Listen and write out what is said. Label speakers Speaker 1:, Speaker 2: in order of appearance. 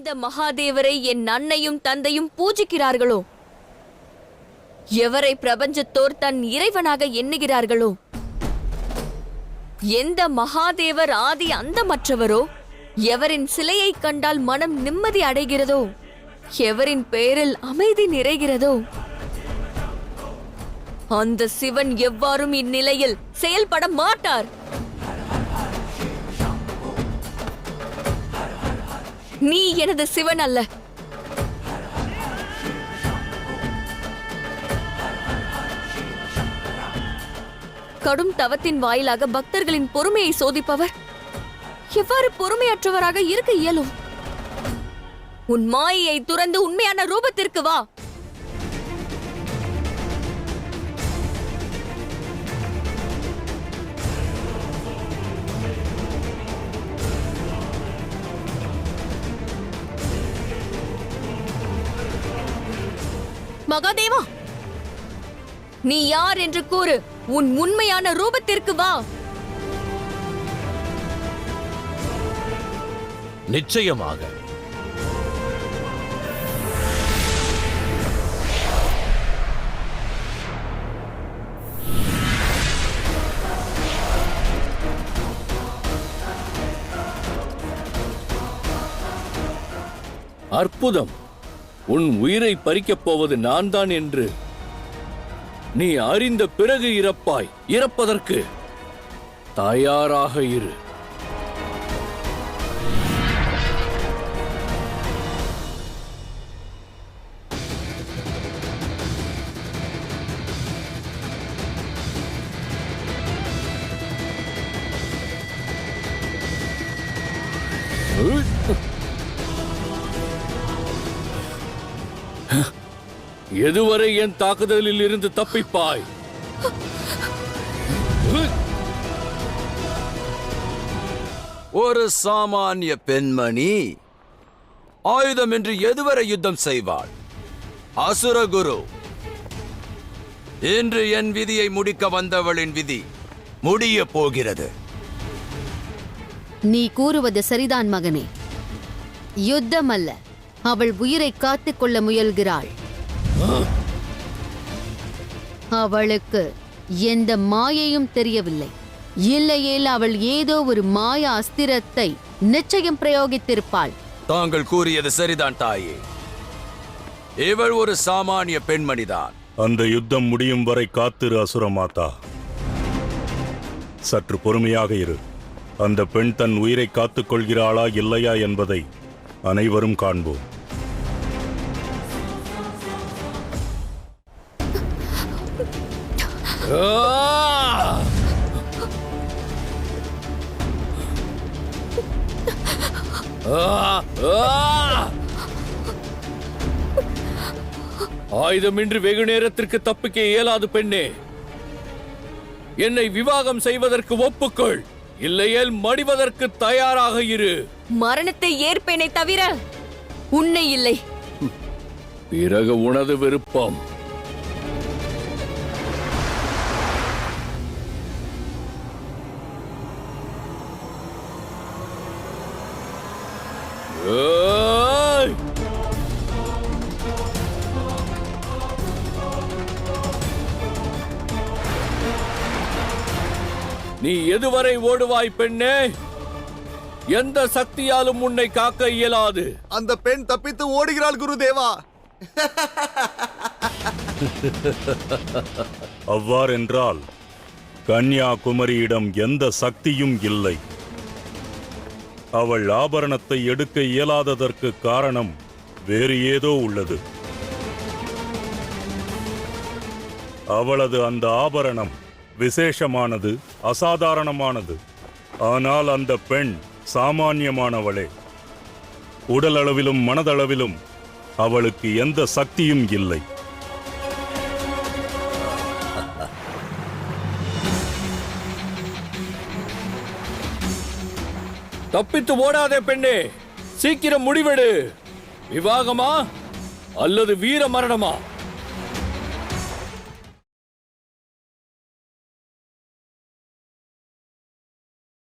Speaker 1: எந்த மகாதேவரை என் அன்னையும் தந்தையும் பூஜிக்கிறார்களோ, எவரை பிரபஞ்சத்தோர் தன் இறைவனாக எண்ணுகிறார்களோ, எந்த மகாதேவர் ஆதி அந்தமற்றவரோ, எவரின் சிலையை கண்டால் மனம் நிம்மதி அடைகிறதோ, எவரின் பெயரில் அமைதி நிறைகிறதோ, அந்த சிவன் எவ்வாறும் இந்நிலையில் செயல்பட மாட்டார். நீ எனது சிவன் அல்ல. கடும் தவத்தின் வாயிலாக பக்தர்களின் பொறுமையை சோதிப்பவர் எவ்வாறு பொறுமையற்றவராக இருக்க இயலும்? உன் மாயையை துறந்து உண்மையான ரூபத்திற்கு வா. மகாதேவா, நீ யார் என்று கூறு. உன் உண்மையான ரூபத்திற்கு வா.
Speaker 2: நிச்சயமாக.
Speaker 3: அற்புதம்! உன் உயிரை பறிக்கப் போவது நான் தான் என்று நீ அறிந்த பிறகு இறப்பாய். இறப்பதற்கு தயாராக இரு. எதுவரை என் தாக்குதலில் இருந்து தப்பிப்பாய்?
Speaker 4: ஒரு சாமானிய பெண்மணி ஆயுதமின்றி எதுவரை யுத்தம் செய்வாள்? அசுரகுரு, இன்று என் விதியை முடிக்க வந்தவளின் விதி முடிய போகிறது.
Speaker 5: நீ கூறுவது சரிதான் மகனே. யுத்தம் அல்ல, அவள் உயிரை காத்துக் கொள்ள முயல்கிறாள். அவளுக்கு எந்த மாயையும் தெரியவில்லை. இல்லையேல் அவள் ஏதோ ஒரு மாய அஸ்திரத்தை நிச்சயம் பிரயோகித்திருப்பாள்.
Speaker 4: தாங்கள் கூறியது சரிதான் தாயே. இவள் ஒரு சாமானிய பெண்மணிதான்.
Speaker 6: அந்த யுத்தம் முடியும் வரை காத்திரு அசுரமாதா. சற்று பொறுமையாக இரு. அந்த பெண் தன் உயிரை காத்துக் கொள்கிறாளா இல்லையா என்பதை அனைவரும் காண்போம்.
Speaker 3: ஆயுதமின்றி வெகு நேரத்திற்கு தப்பிக்க இயலாது பெண்ணே. என்னை விவாகம் செய்வதற்கு ஒப்புக்கொள், இல்லையேல் மடிவதற்கு தயாராக இரு.
Speaker 1: மரணத்தை ஏற்பேனே தவிர உன்னை இல்லை.
Speaker 3: பிறகு உனது விருப்பம். நீ எதுவரை ஓடுவாய் பெண்ணே? எந்த சக்தியாலும் உன்னை காக்க இயலாது.
Speaker 7: அந்த பெண் தப்பித்து ஓடுகிறாள் குருதேவா.
Speaker 6: அவ்வாறென்றால் கன்யாகுமரியிடம் எந்த சக்தியும் இல்லை. அவள் ஆபரணத்தை எடுக்க இயலாததற்கு காரணம் வேறு ஏதோ உள்ளது. அவளது அந்த ஆபரணம் விசேஷமானது, அசாதாரணமானது. ஆனால் அந்த பெண் சாமானியமானவளே. உடலளவிலும் மனதளவிலும் அவளுக்கு எந்த சக்தியும் இல்லை.
Speaker 3: தப்பித்து ஓடாதே பெண்ணே, சீக்கிரம் முடிவெடு. விவாகமா அல்லது வீர மரணமா?